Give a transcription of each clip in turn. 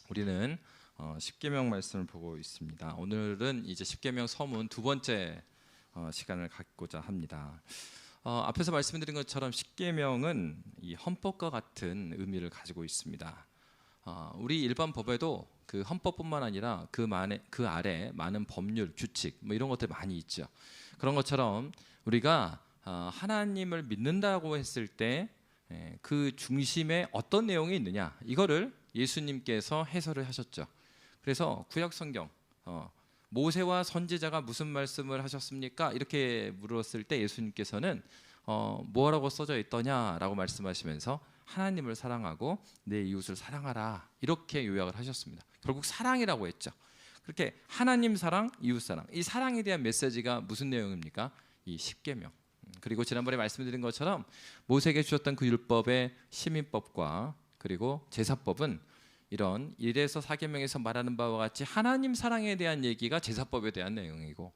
우리는 십계명 말씀을 보고 있습니다. 오늘은 이제 십계명 서문 두 번째 시간을 갖고자 합니다. 앞에서 말씀드린 것처럼 십계명은 이 헌법과 같은 의미를 가지고 있습니다. 우리 일반 법에도 그 헌법뿐만 아니라 그 아래 많은 법률, 규칙 뭐 이런 것들 많이 있죠. 그런 것처럼 우리가 하나님을 믿는다고 했을 때 그 중심에 어떤 내용이 있느냐, 이거를 예수님께서 해설을 하셨죠. 그래서 구약 성경 모세와 선지자가 무슨 말씀을 하셨습니까? 이렇게 물었을 때 예수님께서는 뭐라고 써져 있더냐라고 말씀하시면서 하나님을 사랑하고 내 이웃을 사랑하라, 이렇게 요약을 하셨습니다. 결국 사랑이라고 했죠. 그렇게 하나님 사랑, 이웃 사랑, 이 사랑에 대한 메시지가 무슨 내용입니까? 이 십계명. 그리고 지난번에 말씀드린 것처럼 모세에게 주셨던 그 율법의 시민법과 그리고 제사법은 이런 1에서 4계명에서 말하는 바와 같이 하나님 사랑에 대한 얘기가 제사법에 대한 내용이고,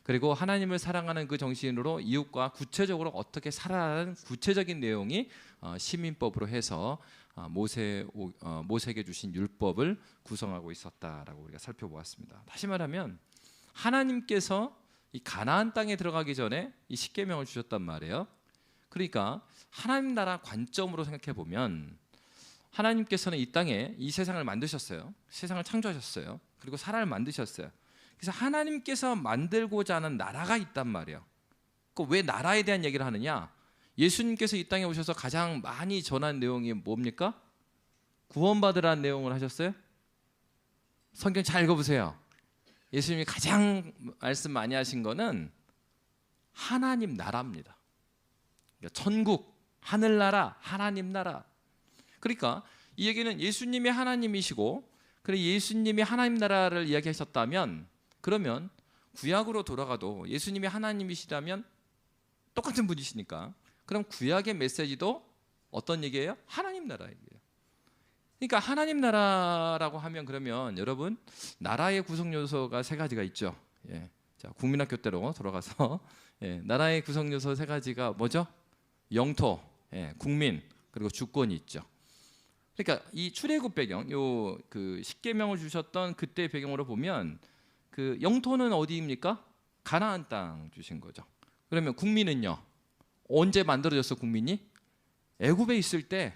그리고 하나님을 사랑하는 그 정신으로 이웃과 구체적으로 어떻게 살아라는 구체적인 내용이 시민법으로 해서 모세에게 주신 율법을 구성하고 있었다라고 우리가 살펴보았습니다. 다시 말하면 하나님께서 이 가나안 땅에 들어가기 전에 이 십계명을 주셨단 말이에요. 그러니까 하나님 나라 관점으로 생각해 보면 하나님께서는 이 땅에 이 세상을 만드셨어요. 세상을 창조하셨어요. 그리고 사람을 만드셨어요. 그래서 하나님께서 만들고자 하는 나라가 있단 말이에요. 왜 나라에 대한 얘기를 하느냐? 예수님께서 이 땅에 오셔서 가장 많이 전한 내용이 뭡니까? 구원받으라는 내용을 하셨어요. 성경 잘 읽어보세요. 예수님이 가장 말씀 많이 하신 거는 하나님 나라입니다. 그러니까 천국, 하늘나라, 하나님 나라. 그러니까 이 얘기는 예수님이 하나님이시고, 그리고 예수님이 하나님 나라를 이야기하셨다면, 그러면 구약으로 돌아가도 예수님이 하나님이시라면 똑같은 분이시니까, 그럼 구약의 메시지도 어떤 얘기예요? 하나님 나라 얘기예요. 그러니까 하나님 나라라고 하면, 그러면 여러분, 나라의 구성 요소가 세 가지가 있죠. 자, 국민학교 때로 돌아가서 나라의 구성 요소 세 가지가 뭐죠? 영토, 국민, 그리고 주권이 있죠. 그러니까 이 출애굽 배경, 그 십계명을 주셨던 그때 배경으로 보면 그 영토는 어디입니까? 가나안 땅 주신 거죠. 그러면 국민은요? 언제 만들어졌어 국민이? 애굽에 있을 때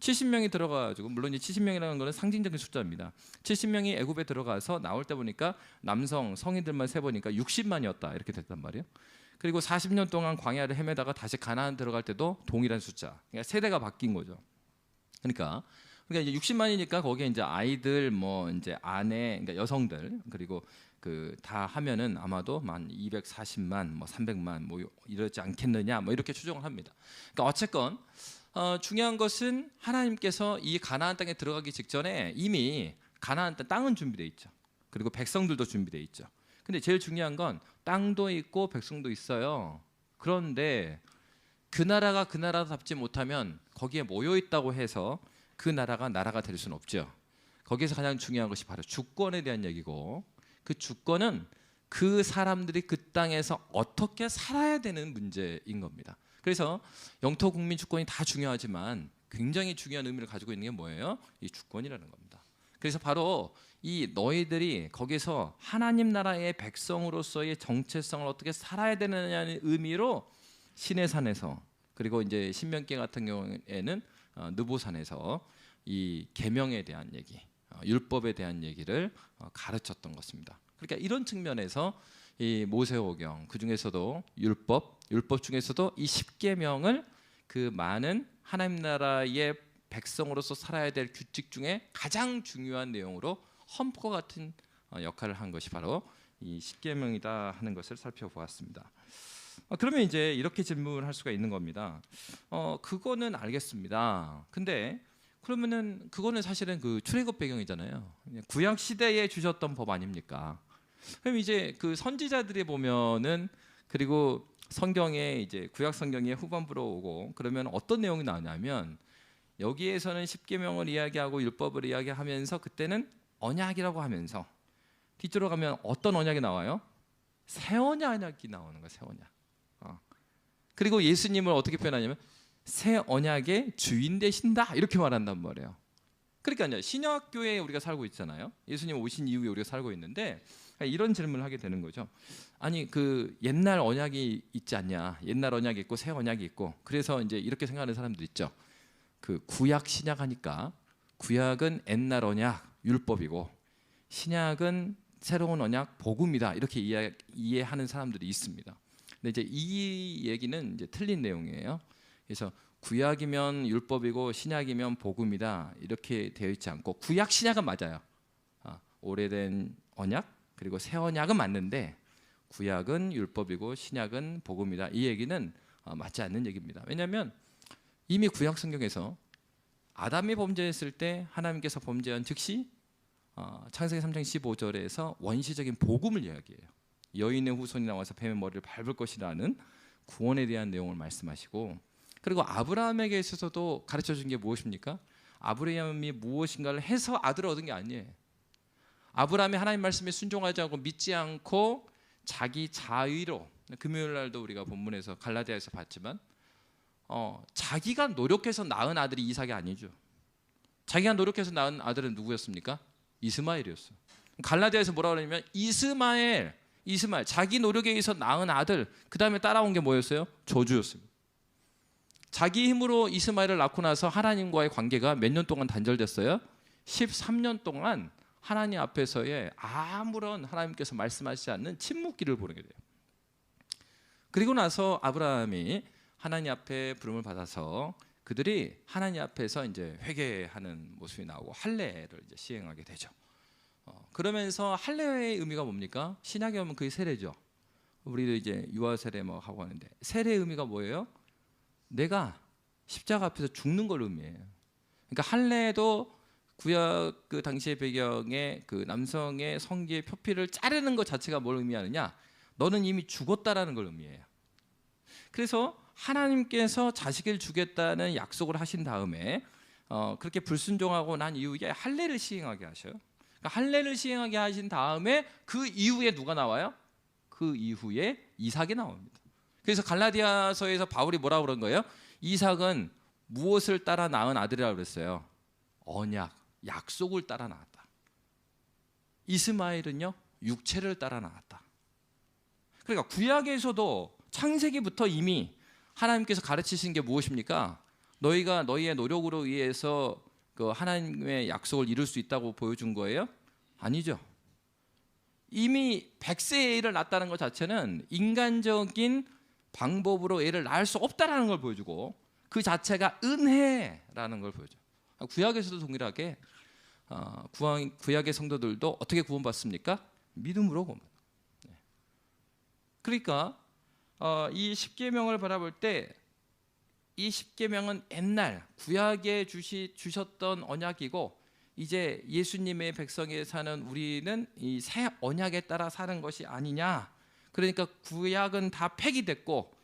70명이 들어가가지고, 물론 이 70명이라는 거는 상징적인 숫자입니다. 70명이 애굽에 들어가서 나올 때 보니까 남성 성인들만 세보니까 60만이었다 이렇게 됐단 말이에요. 그리고 40년 동안 광야를 헤매다가 다시 가나안 들어갈 때도 동일한 숫자. 그러니까 세대가 바뀐 거죠. 그러니까 이제 60만이니까 거기에 이제 아이들, 뭐 이제 아내, 그러니까 여성들, 그리고 그 다 하면은 아마도 만 240만, 뭐 300만, 뭐 이러지 않겠느냐, 뭐 이렇게 추정을 합니다. 그러니까 어쨌건 중요한 것은 하나님께서 이 가나안 땅에 들어가기 직전에 이미 가나안 땅은 준비되어 있죠. 그리고 백성들도 준비되어 있죠. 근데 제일 중요한 건 땅도 있고 백성도 있어요. 그런데 그 나라가 그 나라답지 못하면 거기에 모여 있다고 해서 그 나라가 될 수는 없죠. 거기에서 가장 중요한 것이 바로 주권에 대한 얘기고, 그 주권은 그 사람들이 그 땅에서 어떻게 살아야 되는 문제인 겁니다. 그래서 영토, 국민, 주권이 다 중요하지만 굉장히 중요한 의미를 가지고 있는 게 뭐예요? 이 주권이라는 겁니다. 그래서 바로 이 너희들이 거기서 하나님 나라의 백성으로서의 정체성을 어떻게 살아야 되느냐는 의미로 시내산에서, 그리고 이제 신명기 같은 경우에는 느보산에서 이 계명에 대한 얘기, 율법에 대한 얘기를 가르쳤던 것입니다. 그러니까 이런 측면에서 이 모세오경, 그 중에서도 율법 중에서도 이 십계명을 그 많은 하나님 나라의 백성으로서 살아야 될 규칙 중에 가장 중요한 내용으로 헌법과 같은 역할을 한 것이 바로 이 십계명이다 하는 것을 살펴보았습니다. 그러면 이제 이렇게 질문을 할 수가 있는 겁니다. 그거는 알겠습니다. 근데 그러면은 그거는 사실은 그 출애굽 배경이잖아요. 구약 시대에 주셨던 법 아닙니까? 그럼 이제 그 선지자들이 보면은, 그리고 성경에 이제 구약 성경의 후반부로 오고 그러면 어떤 내용이 나오냐면, 여기에서는 십계명을 이야기하고 율법을 이야기하면서 그때는 언약이라고 하면서 뒤쪽으로 가면 어떤 언약이 나와요? 새 언약이 나오는 거예요. 새 언약. 그리고 예수님을 어떻게 표현하냐면 새 언약의 주인 되신다 이렇게 말한단 말이에요. 그러니까요, 신약교회에 우리가 살고 있잖아요. 예수님 오신 이후에 우리가 살고 있는데 이런 질문을 하게 되는 거죠. 아니 그 옛날 언약이 있지 않냐? 옛날 언약이 있고 새 언약이 있고, 그래서 이제 이렇게 생각하는 사람도 있죠. 그 구약 신약 하니까 구약은 옛날 언약 율법이고 신약은 새로운 언약 복음이다, 이렇게 이해하는 사람들이 있습니다. 근데 이제 이 얘기는 이제 틀린 내용이에요. 그래서 구약이면 율법이고 신약이면 복음이다 이렇게 되어 있지 않고, 구약 신약은 맞아요. 오래된 언약 그리고 새 언약은 맞는데 구약은 율법이고 신약은 복음이다, 이 얘기는 맞지 않는 얘기입니다. 왜냐하면 이미 구약 성경에서 아담이 범죄했을 때 하나님께서 범죄한 즉시 창세기 3장 15절에서 원시적인 복음을 이야기해요. 여인의 후손이 나와서 뱀의 머리를 밟을 것이라는 구원에 대한 내용을 말씀하시고, 그리고 아브라함에게 있어서도 가르쳐 준 게 무엇입니까? 아브라함이 무엇인가를 해서 아들을 얻은 게 아니에요. 아브라함이 하나님 말씀에 순종하지 않고 믿지 않고 자기 자의로, 금요일 날도 우리가 본문에서 갈라디아에서 봤지만 자기가 노력해서 낳은 아들이 이삭이 아니죠. 자기가 노력해서 낳은 아들은 누구였습니까? 이스마엘이었어요. 갈라디아에서 뭐라 그러냐면 이스마엘 자기 노력에 의해서 낳은 아들, 그 다음에 따라온 게 뭐였어요? 저주였습니다. 자기 힘으로 이스마엘을 낳고 나서 하나님과의 관계가 몇 년 동안 단절됐어요? 13년 동안 하나님 앞에서의 아무런 하나님께서 말씀하시지 않는 침묵기를 보내게 돼요. 그리고 나서 아브라함이 하나님 앞에 부름을 받아서 그들이 하나님 앞에서 이제 회개하는 모습이 나오고 할례를 이제 시행하게 되죠. 그러면서 할례의 의미가 뭡니까? 신약에 오면 그게 세례죠. 우리도 이제 유아 세례 뭐 하고 하는데, 세례의 의미가 뭐예요? 내가 십자가 앞에서 죽는 걸 의미해요. 그러니까 할례도 구약 그 당시의 배경에 그 남성의 성기의 표피를 자르는 것 자체가 뭘 의미하느냐? 너는 이미 죽었다라는 걸 의미해요. 그래서 하나님께서 자식을 주겠다는 약속을 하신 다음에 그렇게 불순종하고 난 이후에 할례를 시행하게 하셔요. 그러니까 할례를 시행하게 하신 다음에 그 이후에 누가 나와요? 그 이후에 이삭이 나옵니다. 그래서 갈라디아서에서 바울이 뭐라고 그런 거예요? 이삭은 무엇을 따라 낳은 아들이라고 그랬어요? 언약, 약속을 따라 낳았다. 이스마엘은요, 육체를 따라 낳았다. 그러니까 구약에서도 창세기부터 이미 하나님께서 가르치신 게 무엇입니까? 너희가 너희의 노력으로 의해서 그 하나님의 약속을 이룰 수 있다고 보여준 거예요? 아니죠. 이미 100세에 애를 낳았다는 것 자체는 인간적인 방법으로 애를 낳을 수 없다라는 걸 보여주고, 그 자체가 은혜라는 걸 보여줘요. 구약에서도 동일하게 구약의 성도들도 어떻게 구원받습니까? 믿음으로 구원. 그러니까 이 십계명을 바라볼 때 이 십계명은 옛날 구약에 주셨던 언약이고, 이제 예수님의 백성에 사는 우리는 이 새 언약에 따라 사는 것이 아니냐. 그러니까 구약은 다 폐기됐고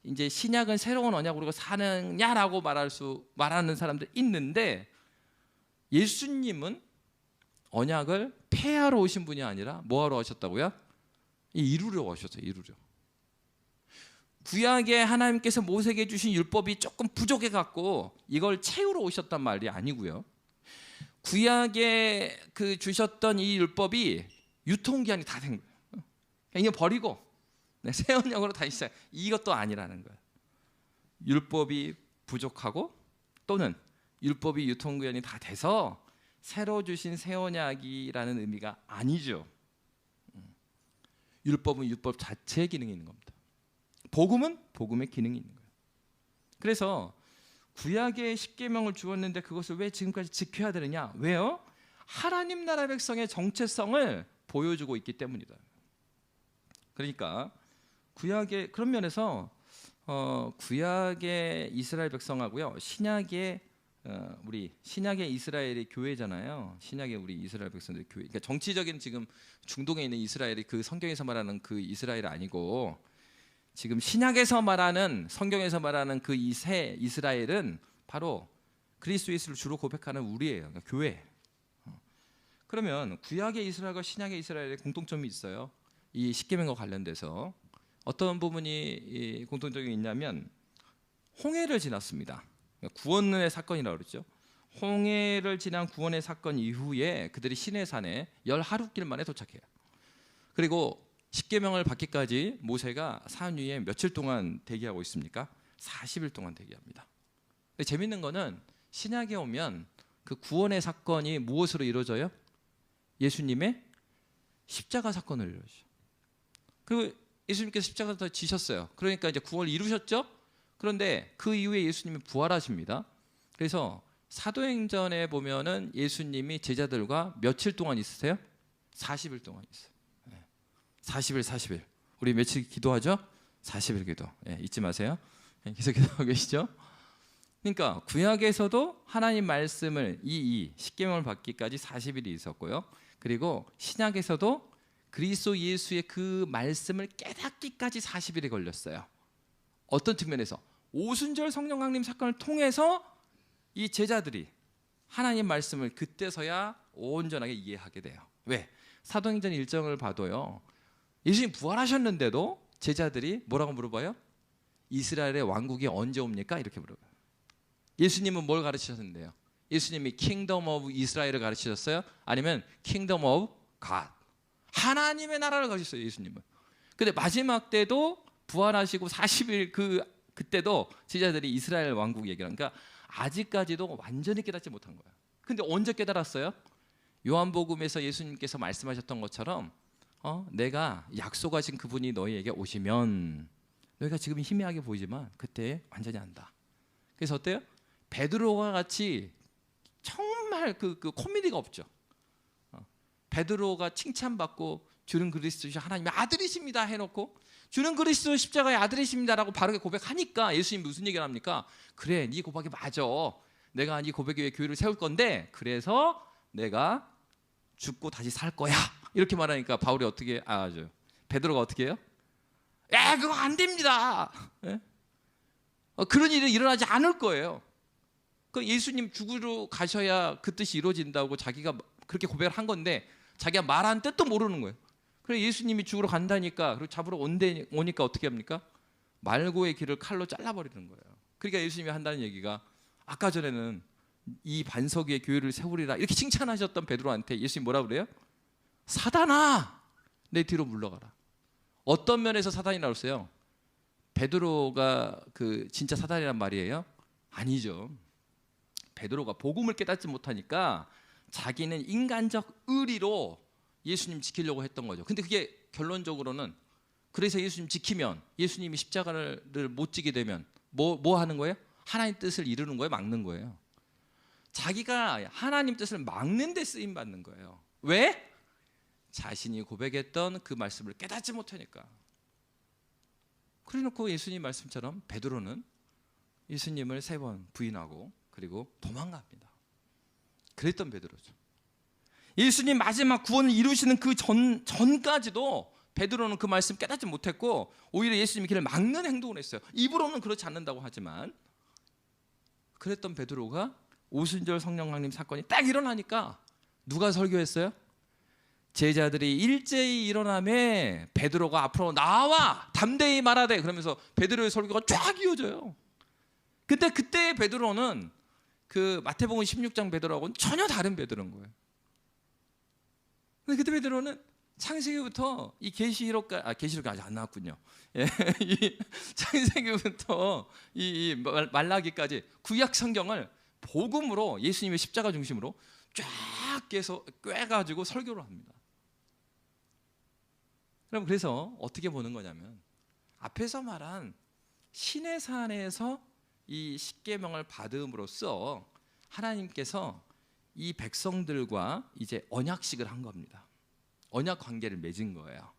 이제 신약은 새로운 언약으로 사느냐라고 말하는 사람들 있는데, 예수님은 언약을 폐하러 오신 분이 아니라 뭐하러 오셨다고요? 이루려 오셨어요. 이루려. 구약에 하나님께서 모세에게 주신 율법이 조금 부족해 갖고 이걸 채우러 오셨단 말이 아니고요. 구약에 그 주셨던 이 율법이 유통기한이 다 된 거예요. 이거 버리고 새 언약으로 다시 시작. 이것도 아니라는 거예요. 율법이 부족하고 또는 율법이 유통기한이 다 돼서 새로 주신 새 언약이라는 의미가 아니죠. 율법은 율법 자체의 기능이 있는 겁니다. 복음은 복음의 기능이 있는 거예요. 그래서 구약의 십계명을 주었는데 그것을 왜 지금까지 지켜야 되느냐? 왜요? 하나님 나라 백성의 정체성을 보여주고 있기 때문이다. 그러니까 구약의 그런 면에서 구약의 이스라엘 백성하고요, 신약의 우리 신약의 이스라엘이 교회잖아요. 신약의 우리 이스라엘 백성들 교회. 그러니까 정치적인 지금 중동에 있는 이스라엘이 그 성경에서 말하는 그 이스라엘 아니고, 지금 신약에서 말하는, 성경에서 말하는 그 이 새 이스라엘은 바로 그리스도 예수를 주로 고백하는 우리예요. 그러니까 교회. 그러면 구약의 이스라엘과 신약의 이스라엘의 공통점이 있어요. 이 십계명과 관련돼서 어떤 부분이 공통점이 있냐면, 홍해를 지났습니다. 구원의 사건이라고 그러죠. 홍해를 지난 구원의 사건 이후에 그들이 시내산에 열 하루길 만에 도착해요. 그리고 십계명을 받기까지 모세가 산 위에 며칠 동안 대기하고 있습니까? 40일 동안 대기합니다. 근데 재밌는 거는 신약에 오면 그 구원의 사건이 무엇으로 이루어져요? 예수님의 십자가 사건을 이루어져요. 그리고 예수님께서 십자가에서 지셨어요. 그러니까 이제 구원을 이루셨죠? 그런데 그 이후에 예수님이 부활하십니다. 그래서 사도행전에 보면은 예수님이 제자들과 며칠 동안 있으세요? 40일 동안 있어요. 40일. 우리 며칠 기도하죠? 40일 기도. 잊지 마세요. 계속 기도하고 계시죠? 그러니까 구약에서도 하나님 말씀을 이 십계명을 받기까지 40일이 있었고요. 그리고 신약에서도 그리스도 예수의 그 말씀을 깨닫기까지 40일이 걸렸어요. 어떤 측면에서? 오순절 성령 강림 사건을 통해서 이 제자들이 하나님 말씀을 그때서야 온전하게 이해하게 돼요. 왜? 사도행전 일정을 봐도요, 예수님 부활하셨는데도 제자들이 뭐라고 물어봐요? 이스라엘의 왕국이 언제 옵니까? 이렇게 물어봐요. 예수님은 뭘 가르치셨는데요? 예수님이 킹덤 오브 이스라엘을 가르치셨어요? 아니면 킹덤 오브 갓, 하나님의 나라를 가르치셨어요, 예수님은. 근데 마지막 때도 부활하시고 40일 그때도 제자들이 이스라엘 왕국 얘기를 하니까 아직까지도 완전히 깨닫지 못한 거예요. 근데 언제 깨달았어요? 요한복음에서 예수님께서 말씀하셨던 것처럼 내가 약속하신 그분이 너희에게 오시면 너희가 지금 희미하게 보이지만 그때 완전히 안다. 그래서 어때요? 베드로와 같이 정말 그 코미디가 없죠. 베드로가 칭찬받고 주는 그리스도시 하나님의 아들이십니다 해놓고 주는 그리스도 십자가의 아들이십니다라고 바르게 고백하니까 예수님이 무슨 얘기를 합니까? 그래, 네 고백이 맞아. 내가 네 고백에 위해 교회를 세울 건데 그래서 내가 죽고 다시 살 거야. 이렇게 말하니까 바울이 어떻게 베드로가 어떻게 해요? 그거 안 됩니다. 그런 일이 일어나지 않을 거예요. 그 예수님 죽으러 가셔야 그 뜻이 이루어진다고 자기가 그렇게 고백을 한 건데 자기가 말한 뜻도 모르는 거예요. 그래서 예수님이 죽으러 간다니까 그리고 잡으러 오니까 어떻게 합니까? 말고의 길을 칼로 잘라버리는 거예요. 그러니까 예수님이 한다는 얘기가 아까 전에는 이 반석 위에 교회를 세우리라 이렇게 칭찬하셨던 베드로한테 예수님이 뭐라 그래요? 사단아, 내 뒤로 물러가라. 어떤 면에서 사단이라고 했어요? 베드로가 그 진짜 사단이란 말이에요? 아니죠. 베드로가 복음을 깨닫지 못하니까 자기는 인간적 의리로 예수님 지키려고 했던 거죠. 근데 그게 결론적으로는 그래서 예수님 지키면 예수님이 십자가를 못 지게 되면 뭐 하는 거예요? 하나님 뜻을 이루는 거예요? 막는 거예요? 자기가 하나님 뜻을 막는 데 쓰임 받는 거예요. 왜? 자신이 고백했던 그 말씀을 깨닫지 못하니까. 그래놓고 예수님 말씀처럼 베드로는 예수님을 3번 부인하고 그리고 도망갑니다. 그랬던 베드로죠. 예수님 마지막 구원을 이루시는 그 전까지도 베드로는 그 말씀 깨닫지 못했고 오히려 예수님의 길을 막는 행동을 했어요. 입으로는 그렇지 않는다고 하지만 그랬던 베드로가 오순절 성령 강림 사건이 딱 일어나니까 누가 설교했어요? 제자들이 일제히 일어나매 베드로가 앞으로 나와 담대히 말하되 그러면서 베드로의 설교가 쫙 이어져요. 근데 그때의 베드로는 그 마태복음 16장 베드로하고는 전혀 다른 베드로인 거예요. 근데 그때 베드로는 창세기부터 이 계시록이 아직 안 나왔군요. 이 창세기부터 이 말라기까지 구약 성경을 복음으로 예수님의 십자가 중심으로 쫙 꿰가지고 설교를 합니다. 여러분 그래서 어떻게 보는 거냐면 앞에서 말한 시내산에서 이 십계명을 받음으로써 하나님께서 이 백성들과 이제 언약식을 한 겁니다. 언약 관계를 맺은 거예요.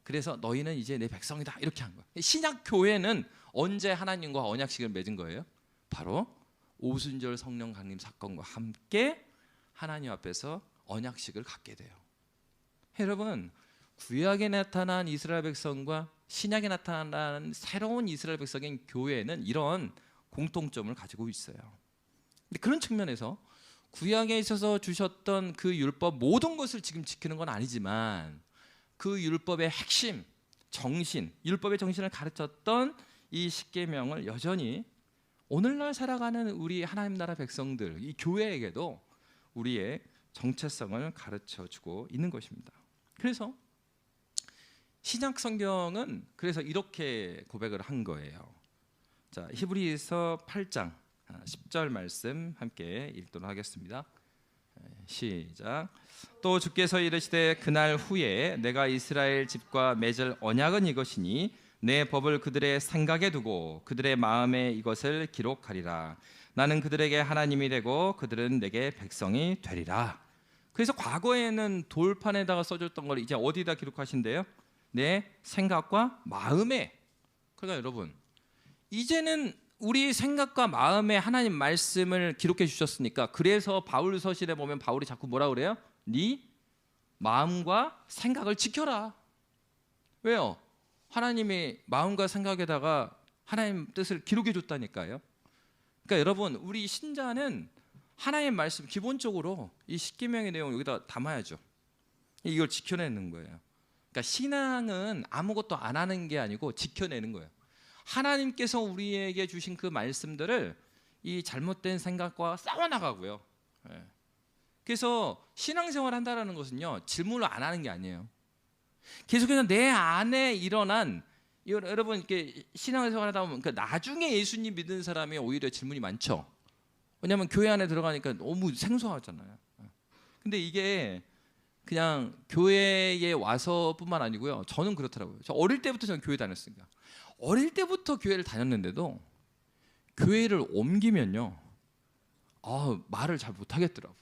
그래서 너희는 이제 내 백성이다 이렇게 한 거예요. 신약 교회는 언제 하나님과 언약식을 맺은 거예요? 바로 오순절 성령 강림 사건과 함께 하나님 앞에서 언약식을 갖게 돼요. 여러분 구약에 나타난 이스라엘 백성과 신약에 나타난 새로운 이스라엘 백성인 교회는 이런 공통점을 가지고 있어요. 근데 그런 측면에서 구약에 있어서 주셨던 그 율법 모든 것을 지금 지키는 건 아니지만 그 율법의 핵심, 정신, 율법의 정신을 가르쳤던 이 십계명을 여전히 오늘날 살아가는 우리 하나님 나라 백성들, 이 교회에게도 우리의 정체성을 가르쳐주고 있는 것입니다. 그래서 신약 성경은 그래서 이렇게 고백을 한 거예요. 자, 히브리서 8장 10절 말씀 함께 읽도록 하겠습니다. 시작. 또 주께서 이르시되 그날 후에 내가 이스라엘 집과 맺을 언약은 이것이니 내 법을 그들의 생각에 두고 그들의 마음에 이것을 기록하리라. 나는 그들에게 하나님이 되고 그들은 내게 백성이 되리라. 그래서 과거에는 돌판에다가 써줬던 걸 이제 어디다 기록하신대요? 내 생각과 마음에. 그러니까 여러분, 이제는 우리 생각과 마음에 하나님 말씀을 기록해 주셨으니까, 그래서 바울 서신에 보면 바울이 자꾸 뭐라 그래요? 네 마음과 생각을 지켜라. 왜요? 하나님이 마음과 생각에다가 하나님 뜻을 기록해 줬다니까요. 그러니까 여러분, 우리 신자는 하나님 말씀 기본적으로 이 십계명의 내용을 여기다 담아야죠. 이걸 지켜내는 거예요. 그러니까 신앙은 아무것도 안 하는 게 아니고 지켜내는 거예요. 하나님께서 우리에게 주신 그 말씀들을 이 잘못된 생각과 싸워나가고요. 그래서 신앙생활 한다는 것은요, 질문을 안 하는 게 아니에요. 계속해서 내 안에 일어난, 여러분 이렇게 신앙생활 하다 보면 나중에 예수님 믿는 사람이 오히려 질문이 많죠. 왜냐하면 교회 안에 들어가니까 너무 생소하잖아요. 근데 이게 그냥 교회에 와서뿐만 아니고요, 저는 그렇더라고요. 저 어릴 때부터 저는 교회 다녔으니까. 어릴 때부터 교회를 다녔는데도 교회를 옮기면요, 말을 잘 못하겠더라고요.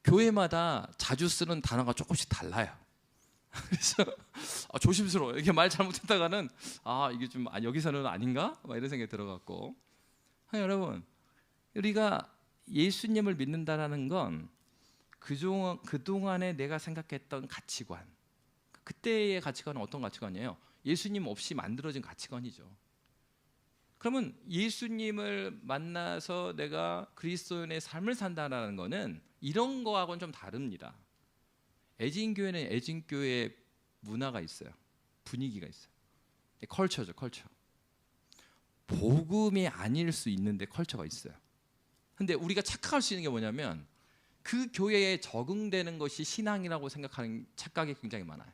교회마다 자주 쓰는 단어가 조금씩 달라요. 그래서 조심스러워요. 이게 말 잘못했다가는 이게 좀 여기서는 아닌가? 막 이런 생각이 들어갖고. 여러분, 우리가 예수님을 믿는다라는 건 그동안에 내가 생각했던 가치관, 그때의 가치관은 어떤 가치관이에요? 예수님 없이 만들어진 가치관이죠. 그러면 예수님을 만나서 내가 그리스도인의 삶을 산다는 거는 이런 거하고는 좀 다릅니다. 애진교회는 애진교회의 문화가 있어요. 분위기가 있어요. 컬처죠, 컬처. 복음이 아닐 수 있는데 컬처가 있어요. 근데 우리가 착각할 수 있는 게 뭐냐면, 그 교회에 적응되는 것이 신앙이라고 생각하는 착각이 굉장히 많아요.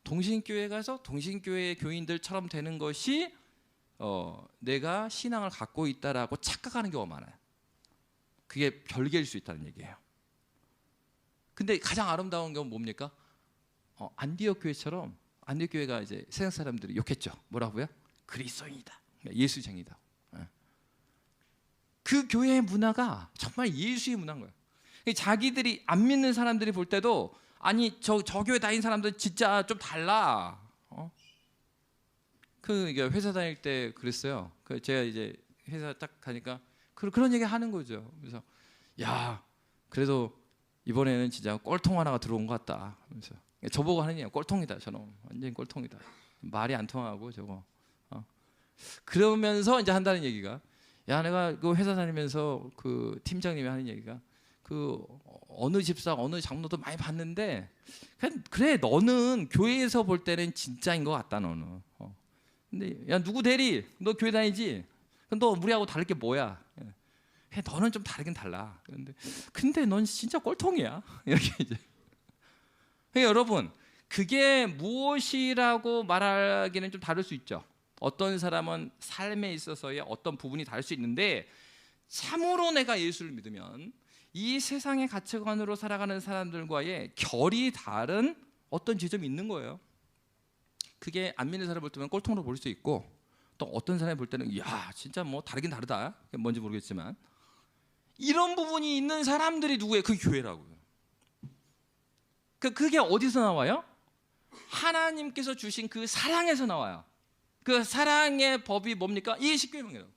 동신교회 가서 동신교회 교인들처럼 되는 것이 내가 신앙을 갖고 있다라고 착각하는 경우가 많아요. 그게 별개일 수 있다는 얘기예요. 근데 가장 아름다운 경우는 뭡니까? 안디옥 교회처럼, 안디옥 교회가 이제 세상 사람들이 욕했죠. 뭐라고요? 그리스도인이다, 예수쟁이다. 그 교회의 문화가 정말 예수의 문화인 거예요. 자기들이 안 믿는 사람들이 볼 때도, 아니 저 교회 다닌 사람들 진짜 좀 달라. 회사 다닐 때 그랬어요. 제가 이제 회사 딱 가니까 그런 얘기 하는 거죠. 그래서 야, 그래도 이번에는 진짜 꼴통 하나가 들어온 것 같다. 그래서 저보고 하는 얘기야, 꼴통이다 저놈, 완전히 꼴통이다, 말이 안 통하고 저거. 그러면서 이제 한다는 얘기가, 야, 내가 그 회사 다니면서 그 팀장님이 하는 얘기가, 어느 집사 어느 장로도 많이 봤는데, 그래 너는 교회에서 볼 때는 진짜인 것 같다 너는. 근데 야, 누구 대리, 너 교회 다니지? 그럼 너 우리하고 다를 게 뭐야? 너는 좀 다르긴 달라. 근데 넌 진짜 꼴통이야. 이렇게 이제. 여러분, 그게 무엇이라고 말하기는 좀 다를 수 있죠. 어떤 사람은 삶에 있어서의 어떤 부분이 다를 수 있는데, 참으로 내가 예수를 믿으면 이 세상의 가치관으로 살아가는 사람들과의 결이 다른 어떤 지점이 있는 거예요. 그게 안 믿는 사람을 볼 때는 꼴통으로 볼 수 있고, 또 어떤 사람이 볼 때는 야, 진짜 뭐 다르긴 다르다, 뭔지 모르겠지만, 이런 부분이 있는 사람들이 누구예요? 그 교회라고요. 그게 어디서 나와요? 하나님께서 주신 그 사랑에서 나와요. 그 사랑의 법이 뭡니까? 이 십계명이라고.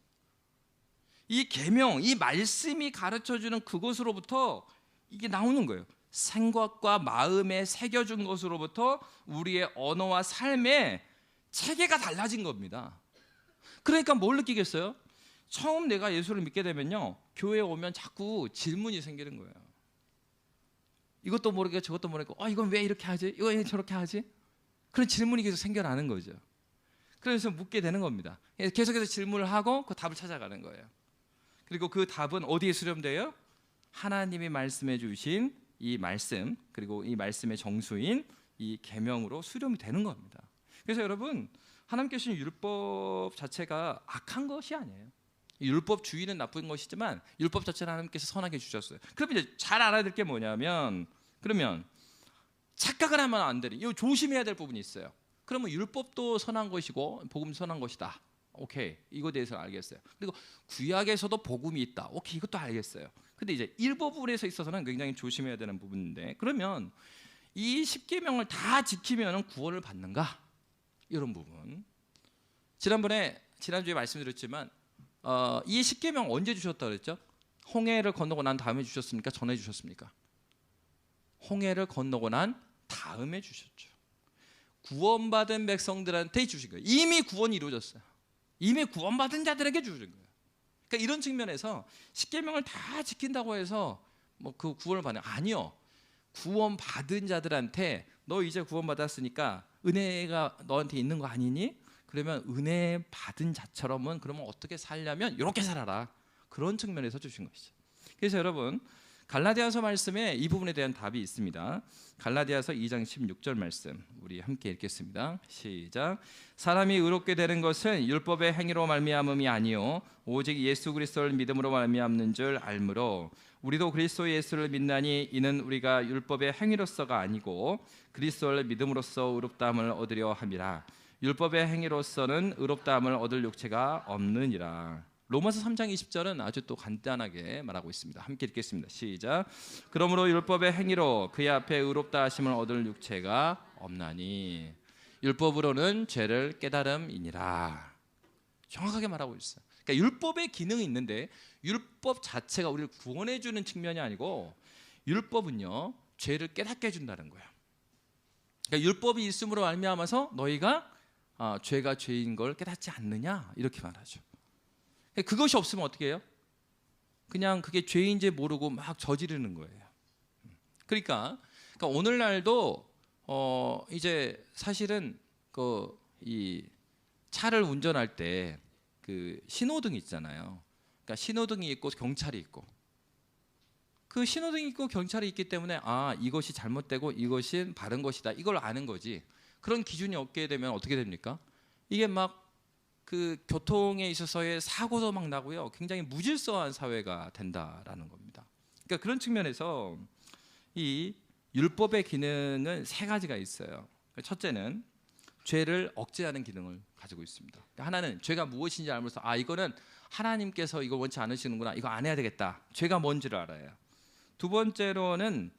이 계명, 이 말씀이 가르쳐주는 그것으로부터 이게 나오는 거예요. 생각과 마음에 새겨준 것으로부터 우리의 언어와 삶의 체계가 달라진 겁니다. 그러니까 뭘 느끼겠어요? 처음 내가 예수를 믿게 되면요, 교회에 오면 자꾸 질문이 생기는 거예요. 이것도 모르게 저것도 모르고, 이건 왜 이렇게 하지? 이건 왜 저렇게 하지? 그런 질문이 계속 생겨나는 거죠. 그래서 묻게 되는 겁니다. 계속해서 질문을 하고 그 답을 찾아가는 거예요. 그리고 그 답은 어디에 수렴돼요? 하나님이 말씀해 주신 이 말씀, 그리고 이 말씀의 정수인 이 계명으로 수렴이 되는 겁니다. 그래서 여러분, 하나님께 주신 율법 자체가 악한 것이 아니에요. 율법 주의는 나쁜 것이지만 율법 자체는 하나님께서 선하게 주셨어요. 그럼 이제 잘 알아야 될 게 뭐냐면, 그러면 착각을 하면 안 되는, 이거 조심해야 될 부분이 있어요. 그러면 율법도 선한 것이고 복음 선한 것이다. 오케이, 이거에 대해서 알겠어요. 그리고 구약에서도 복음이 있다. 오케이, 이것도 알겠어요. 근데 이제 일부분에서 있어서는 굉장히 조심해야 되는 부분인데, 그러면 이 십계명을 다 지키면 구원을 받는가? 이런 부분. 지난주에 말씀드렸지만 이 십계명 언제 주셨다 그랬죠? 홍해를 건너고 난 다음에 주셨습니까? 전에 주셨습니까? 홍해를 건너고 난 다음에 주셨죠. 구원받은 백성들한테 주신 거예요. 이미 구원이 이루어졌어요. 이미 구원받은 자들에게 주신 거예요. 그러니까 이런 측면에서 십계명을 다 지킨다고 해서 뭐 그 구원을 받는, 아니요. 구원받은 자들한테 너 이제 구원받았으니까 은혜가 너한테 있는 거 아니니? 그러면 은혜 받은 자처럼은 그러면 어떻게 살려면 이렇게 살아라. 그런 측면에서 주신 것이죠. 그래서 여러분, 갈라디아서 말씀에 이 부분에 대한 답이 있습니다. 갈라디아서 2장 16절 말씀 우리 함께 읽겠습니다. 시작. 사람이 의롭게 되는 것은 율법의 행위로 말미암음이 아니요 오직 예수 그리스도를 믿음으로 말미암는 줄 알므로 우리도 그리스도 예수를 믿나니 이는 우리가 율법의 행위로서가 아니고 그리스도를 믿음으로써 의롭다함을 얻으려 함이라. 율법의 행위로서는 의롭다함을 얻을 육체가 없느니라. 로마서 3장 20절은 아주 또 간단하게 말하고 있습니다. 함께 읽겠습니다. 시작. 그러므로 율법의 행위로 그의 앞에 의롭다 하심을 얻을 육체가 없나니 율법으로는 죄를 깨달음이니라. 정확하게 말하고 있어요. 그러니까 율법의 기능이 있는데 율법 자체가 우리를 구원해 주는 측면이 아니고 율법은요 죄를 깨닫게 해준다는 거예요. 그러니까 율법이 있음으로 말미암아서 너희가 죄가 죄인 걸 깨닫지 않느냐 이렇게 말하죠. 그것이 없으면 어떻게 해요? 그냥 그게 죄인지 모르고 막 저지르는 거예요. 그러니까 오늘날도 이제 사실은 이 차를 운전할 때 그 신호등이 있잖아요. 그러니까 신호등이 있고 경찰이 있고, 그 신호등이 있고 경찰이 있기 때문에 이것이 잘못되고 이것이 바른 것이다 이걸 아는 거지. 그런 기준이 없게 되면 어떻게 됩니까? 이게 막 그 교통에 있어서의 사고도 막 나고요. 굉장히 무질서한 사회가 된다라는 겁니다. 그러니까 그런 측면에서 이 율법의 기능은 세 가지가 있어요. 첫째는 죄를 억제하는 기능을 가지고 있습니다. 그러니까 하나는 죄가 무엇인지 알면서 이거는 하나님께서 이걸 원치 않으시는구나. 이거 안 해야 되겠다. 죄가 뭔지를 알아요. 두 번째로는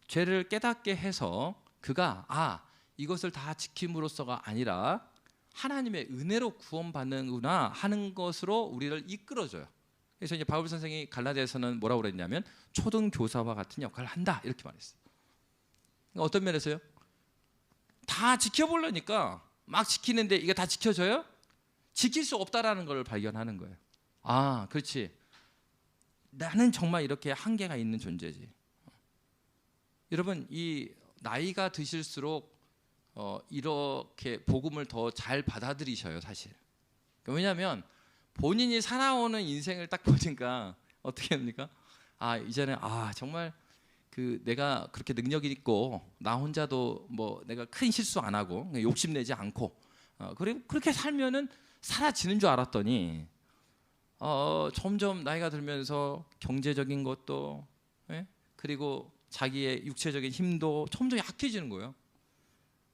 죄를 깨닫게 해서 그가 이것을 다 지킴으로써가 아니라 하나님의 은혜로 구원받는구나 하는 것으로 우리를 이끌어줘요. 그래서 이제 바울 선생이 갈라디아서는 뭐라고 그랬냐면 초등 교사와 같은 역할을 한다 이렇게 말했어요. 그러니까 어떤 면에서요? 다 지켜보려니까 막 지키는데 이게 다 지켜져요? 지킬 수 없다라는 걸 발견하는 거예요. 그렇지. 나는 정말 이렇게 한계가 있는 존재지. 여러분, 이 나이가 드실수록 이렇게 복음을 더 잘 받아들이셔요, 사실. 왜냐하면 본인이 살아오는 인생을 딱 보니까 어떻게 합니까? 이제는 정말 그 내가 그렇게 능력이 있고 나 혼자도 뭐 내가 큰 실수 안 하고 욕심내지 않고 그리고 그렇게 살면은 사라지는 줄 알았더니 점점 나이가 들면서 경제적인 것도 그리고 자기의 육체적인 힘도 점점 약해지는 거예요.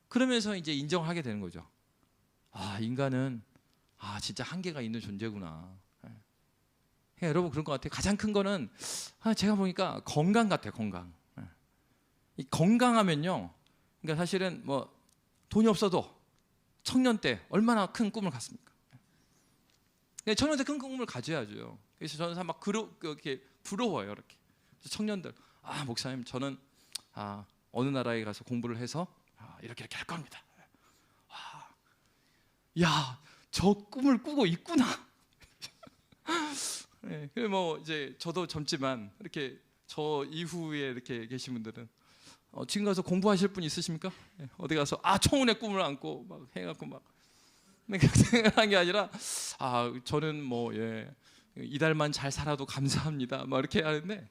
그러면서 이제 인정하게 되는 거죠. 인간은 진짜 한계가 있는 존재구나. 여러분 그런 것 같아요. 가장 큰 거는 제가 보니까 건강 같아요. 건강. 이 건강하면요. 그러니까 사실은 뭐 돈이 없어도 청년 때 얼마나 큰 꿈을 갖습니까? 청년 때 큰 꿈을 가져야죠. 그래서 저는 막 이렇게 부러워요. 이렇게 청년들. 목사님 저는 어느 나라에 가서 공부를 해서 이렇게 할 겁니다. 저 꿈을 꾸고 있구나. 뭐 이제 저도 젊지만 이렇게 저 이후에 이렇게 계신 분들은 지금 가서 공부하실 분 있으십니까? 어디 가서 청운의 꿈을 안고 막 해갖고 막 그렇게 생각한 게 아니라 저는 뭐 이달만 잘 살아도 감사합니다. 막 이렇게 하는데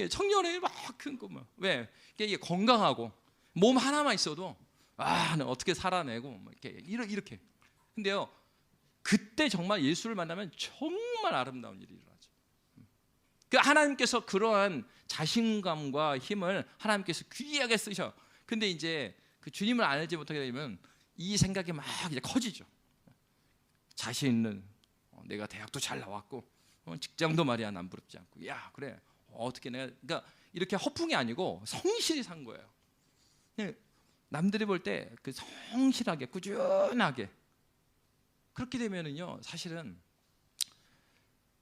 청년회 막 큰 거 막 왜? 이게 건강하고 몸 하나만 있어도 어떻게 살아내고 뭐 이렇게. 근데요 그때 정말 예수를 만나면 정말 아름다운 일이 일어나죠. 그 하나님께서 그러한 자신감과 힘을 하나님께서 귀하게 쓰셔. 근데 이제 그 주님을 알지 못하게 되면 이 생각이 막 이제 커지죠. 자신 있는 내가 대학도 잘 나왔고 직장도 말이야 난 부럽지 않고 야 그래 어떻게 내가 그러니까 이렇게 허풍이 아니고 성실히 산 거예요. 남들이 볼 때 그 성실하게 꾸준하게 그렇게 되면은요 사실은